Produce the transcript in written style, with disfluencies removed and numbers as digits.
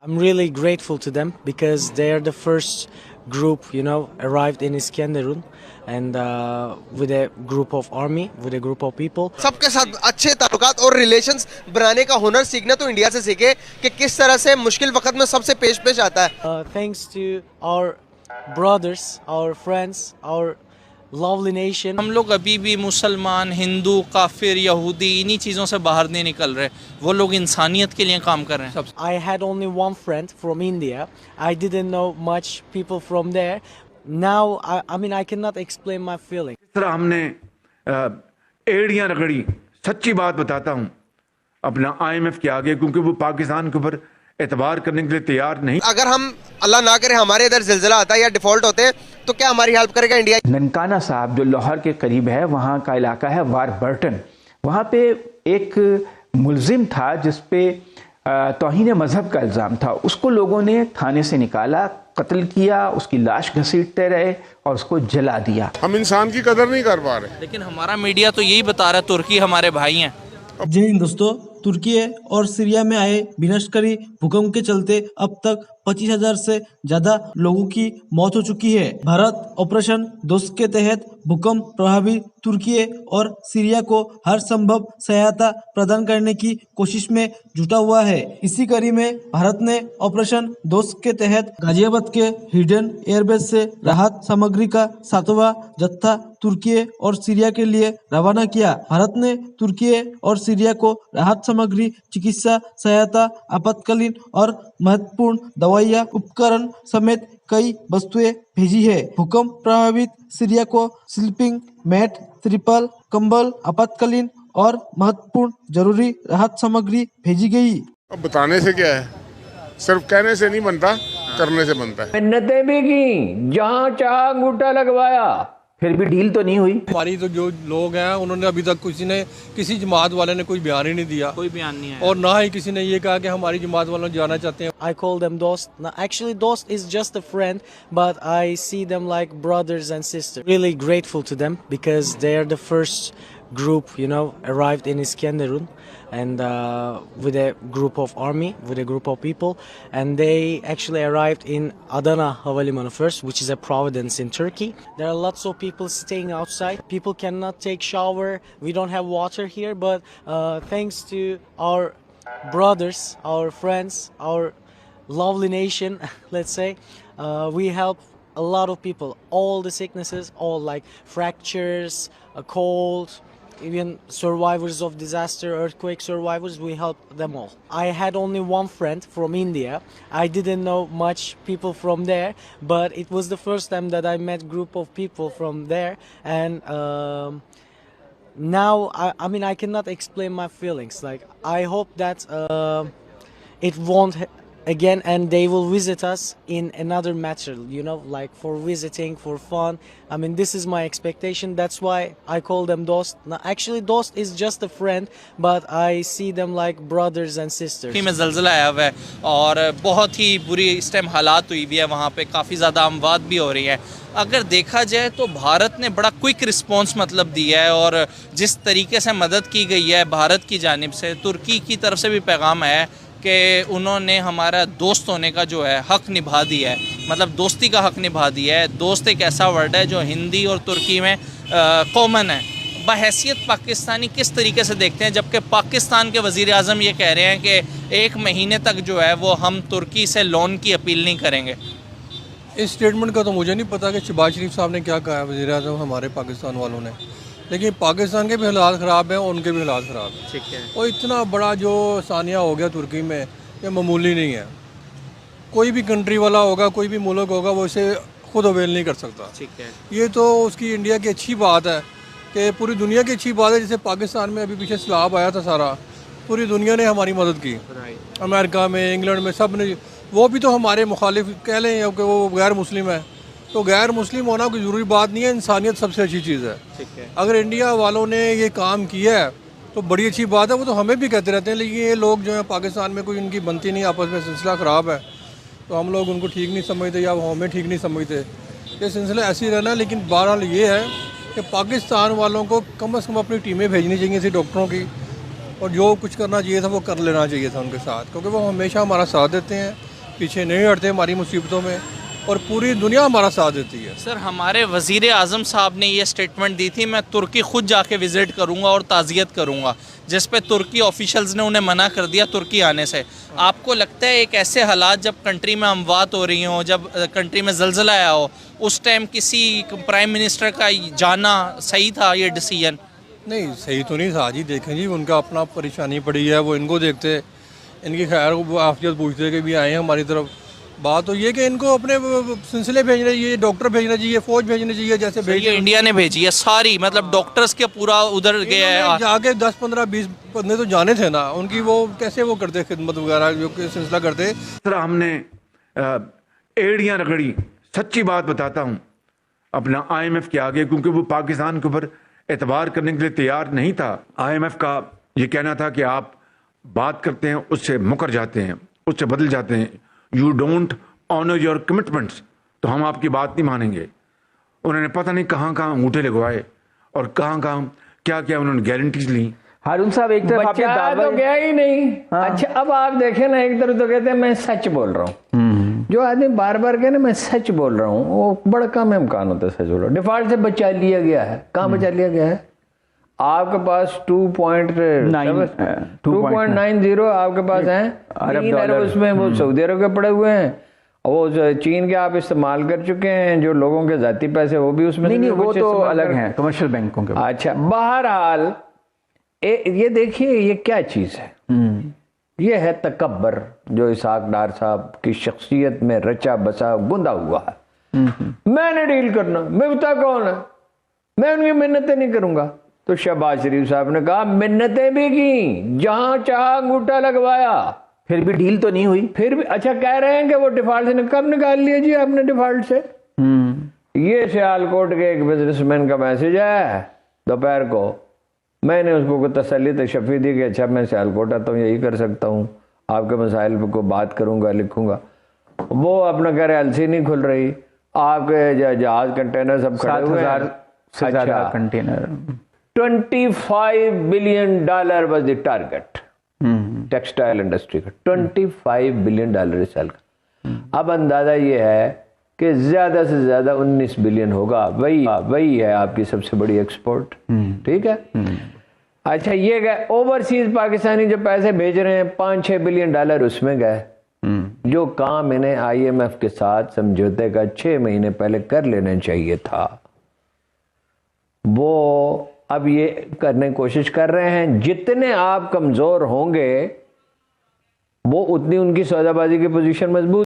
I'm really grateful to them because they are the first group, arrived in Iskenderun and with a group of army, with a group of people. सबके साथ अच्छे ताल्लुकात और relations बनाने का हुनर सीखना तो इंडिया से सीखे कि किस तरह से मुश्किल वक्त में सबसे पेश पेश आता है। Thanks to our brothers, our friends, our lovely nation. हम लोग अभी भी मुसलमान, हिंदू, काफिर, यहूदी इन्हीं चीज़ों से बाहर नहीं निकल रहे। वो लोग इंसानियत के लिए काम कर रहे हैं। I had only one friend from India. I didn't know much people from there. Now, I cannot explain my feeling. इस तरह हमने एड़ियां रगड़ी। सच्ची बात बताता हूँ अपना IMF के आगे, क्योंकि वो पाकिस्तान के ऊपर एतबार करने के लिए तैयार नहीं। अगर हम अल्लाह ना करे हमारे इधर जिलजिला आता है या डिफॉल्ट होते हैं तो क्या हमारी हेल्प करेगा इंडिया? ननकाना साहब जो लाहौर के करीब है, वहाँ का इलाका है वारबर्टन। वहाँ पे एक मुलजिम था जिस पे तौहीन मजहब का इल्ज़ाम था। उसको लोगों ने थाने से निकाला, कत्ल किया, उसकी लाश घसीटते रहे और उसको जला दिया। हम इंसान की कदर नहीं कर पा रहे। लेकिन हमारा मीडिया तो यही बता रहा है तुर्की हमारे भाई हैं। जय हिंद दोस्तों। तुर्की और सीरिया में आए विनाशकारी भूकंप के चलते अब तक 25,000 से ज्यादा लोगों की मौत हो चुकी है। भारत ऑपरेशन दोस्त के तहत भूकंप प्रभावित तुर्की और सीरिया को हर संभव सहायता प्रदान करने की कोशिश में जुटा हुआ है। इसी कड़ी में भारत ने ऑपरेशन दोस्त के तहत गाजियाबाद के हिडन एयरबेस से राहत सामग्री का 7वां जत्था तुर्की और सीरिया के लिए रवाना किया। भारत ने तुर्की और सीरिया को राहत सामग्री, चिकित्सा सहायता, आपातकालीन और महत्वपूर्ण दवाइयाँ, उपकरण समेत कई वस्तुएं भेजी है। भूकंप प्रभावित सीरिया को स्लीपिंग मैट, त्रिपाल, कंबल, आपातकालीन और महत्वपूर्ण जरूरी राहत सामग्री भेजी गई। अब बताने से क्या है, सिर्फ कहने से नहीं बनता, करने से बनता है। मिन्नतें भी की, जहाँ चाह अंगूठा लगवाया, फिर भी डील तो नहीं हुई। हमारी तो जो लोग हैं उन्होंने अभी तक किसी जमात वाले ने कोई बयान ही नहीं दिया, कोई बयान नहीं है, और ना ही किसी ने ये कहा कि हमारी जमात वालों जाना चाहते हैं। I call them dost. Now, actually, dost is just a friend, but I see them like brothers and sisters. Really grateful to them because they are the first group, arrived in Iskenderun and with a group of army, with a group of people, and they actually arrived in Adana Havalimanı first, which is a province in Turkey. There are lots of people staying outside. People cannot take shower. We don't have water here, but thanks to our brothers, our friends, our lovely nation, let's say, we help a lot of people. All the sicknesses, all like fractures, a cold, even survivors of disaster, earthquake survivors, we help them all. I had only one friend from India. I didn't know much people from there, but it was the first time that I met group of people from there, and now I cannot explain my feelings. Like, I hope that it won't again, and they will visit us in another matter, like for visiting, for fun. This is my expectation. That's why I call them dost. Now, actually, dost is just a friend, but I see them like brothers and sisters. में ज़लज़ला आया हुआ है और बहुत ही बुरी इस time हालात हुई भी है, वहाँ पे काफ़ी ज़्यादा अमवात भी हो रही है। अगर देखा जाए तो भारत ने बड़ा क्विक रिस्पांस दिया है, और जिस तरीके से मदद की गई है भारत की जानिब से, तुर्की की तरफ से भी पैगाम है कि उन्होंने हमारा दोस्त होने का जो है हक़ निभा दिया है, मतलब दोस्ती का हक़ निभा दिया है। दोस्त एक ऐसा वर्ड है जो हिंदी और तुर्की में कॉमन है। बहैसियत पाकिस्तानी किस तरीके से देखते हैं, जबकि पाकिस्तान के वज़ीर आज़म ये कह रहे हैं कि 1 महीने तक जो है वो हम तुर्की से लोन की अपील नहीं करेंगे। इस स्टेटमेंट का तो मुझे नहीं पता कि शहबाज शरीफ साहब ने क्या कहा है, वज़ीर आज़म हमारे पाकिस्तान वालों ने, लेकिन पाकिस्तान के भी हालात ख़राब हैं, उनके भी हालात ख़राब हैं। ठीक है। और इतना बड़ा जो सानिया हो गया तुर्की में, ये मामूली नहीं है। कोई भी कंट्री वाला होगा, कोई भी मुल्क होगा, वो इसे खुद अवेल नहीं कर सकता। ठीक है। ये तो उसकी इंडिया की अच्छी बात है कि पूरी दुनिया की अच्छी बात है। जैसे पाकिस्तान में अभी पीछे सैलाब आया था सारा, पूरी दुनिया ने हमारी मदद की, अमेरिका में, इंग्लैंड में, सब ने। वो भी तो हमारे मुखालिफ कह लें कि वो गैर मुस्लिम है, तो गैर मुस्लिम होना कोई ज़रूरी बात नहीं है। इंसानियत सबसे अच्छी चीज़ है। ठीक है। अगर इंडिया वालों ने ये काम किया है तो बड़ी अच्छी बात है। वो तो हमें भी कहते रहते हैं, लेकिन ये लोग जो है पाकिस्तान में कोई इनकी बनती नहीं, आपस में सिलसिला ख़राब है, तो हम लोग उनको ठीक नहीं समझते या वो हमें ठीक नहीं समझते। ये सिलसिला ऐसे ही रहना। लेकिन बहरहाल ये है कि पाकिस्तान वालों को कम से कम अपनी टीमें भेजनी चाहिए थी डॉक्टरों की, और जो कुछ करना चाहिए था वो कर लेना चाहिए था उनके साथ, क्योंकि वो हमेशा हमारा साथ देते हैं। पीछे नहीं हटते हमारी मुसीबतों में, और पूरी दुनिया हमारा साथ देती है। सर हमारे वज़ीर आज़म साहब ने ये स्टेटमेंट दी थी, मैं तुर्की खुद जाके विज़िट करूंगा और ताज़ियत करूंगा, जिस पे तुर्की ऑफिशियल्स ने उन्हें मना कर दिया तुर्की आने से। आपको लगता है एक ऐसे हालात जब कंट्री में अमवात हो रही हों, जब कंट्री में जलज़ला आया हो, उस टाइम किसी प्राइम मिनिस्टर का जाना सही था ये डिसीजन? नहीं, सही तो नहीं था जी। देखें जी, उनका अपना परेशानी पड़ी है, वो इनको देखते, इनकी खैर आफियत पूछते कि भी आए हैं हमारी तरफ। बात तो ये कि इनको अपने सिलसिले भेजने चाहिए, डॉक्टर भेजने चाहिए, फौज भेजने चाहिए, जैसे ये इंडिया ने भेजी है सारी, मतलब डॉक्टर्स के पूरा उधर गया है। जाके 10 15 20 बंदे तो जाने थे ना उनकी, वो कैसे वो करते खिदमत वगैरह जो कि सिलसिला करते। सर हमने एड़ियां रगड़ी, सच्ची बात बताता हूँ अपना IMF के आगे, क्योंकि वो पाकिस्तान के ऊपर एतबार करने के लिए तैयार नहीं था। IMF का ये कहना था कि आप बात करते हैं उससे मुकर जाते हैं, उससे बदल जाते हैं, you don't honour your commitments, तो हम आपकी बात नहीं मानेंगे। उन्होंने पता नहीं कहाँ कहाँ अंगूठे लगवाए और कहाँ कहाँ क्या क्या उन्होंने गारंटीज ली। हारून साहब एक तरफ आपने बचा दावा तो गया ही नहीं। अच्छा, अब आप देखें ना, एक तरफ तो कहते हैं मैं सच बोल रहा हूँ, जो आदमी बार बार कहे ना मैं सच बोल रहा हूँ, वो बड़ा कम इम्कान होता है सच बोल रहा हूँ। डिफॉल्ट से बचा लिया गया है, कहाँ बचा लिया गया है? आपके पास 2.90 आपके पास हैं, $3 अरब उसमें वो सऊदी अरब के पड़े हुए हैं, वो चीन के आप इस्तेमाल कर चुके हैं, जो लोगों के जाती पैसे वो भी उसमें नहीं, वो तो अलग हैं कमर्शियल बैंकों के। अच्छा, बहरहाल ये देखिए ये क्या चीज है, ये है तकब्बर जो इसहाक डार साहब की शख्सियत में रचा बसा गुंदा हुआ है। मैंने डील करना, मिफ्ता कौन है, मैं उनकी मिन्नतें नहीं करूंगा। तो शहबाज शरीफ साहब ने कहा मिन्नतें भी की, जहां चाहा अंगूठा लगवाया, फिर भी डील तो नहीं हुई। फिर भी अच्छा कह रहे हैं कि वो डिफॉल्ट से कब निकाल लिया जी आपने डिफॉल्ट से? ये सियालकोट के एक बिजनेसमैन का मैसेज है दोपहर को, मैंने उसको तसल्ली तशफ़ी दी कि अच्छा मैं सियालकोट आता हूँ, यही कर सकता हूँ, आपके मसाइल को बात करूंगा, लिखूंगा। वो अपना कह रहे एलसी नहीं खुल रही, आपके जहाज कंटेनर सब खड़े हुए हैं, 7,000 से container. $25 billion was the target textile industry का, $25 billion इस साल का। अब अंदाजा ये है कि ज्यादा से ज्यादा 19 बिलियन होगा, वही है आपकी सबसे बड़ी एक्सपोर्ट। ठीक है। अच्छा, ये गए ओवरसीज पाकिस्तानी जो पैसे भेज रहे हैं $5-6 बिलियन उसमें गए, जो काम इन्हें IMF के साथ समझौते का 6 महीने पहले कर लेना चाहिए था, वो अब ये करने की कोशिश कर रहे हैं। जितने आप कमजोर होंगे वो उतनी उनकी सौदाबाजी की पोजीशन मजबूत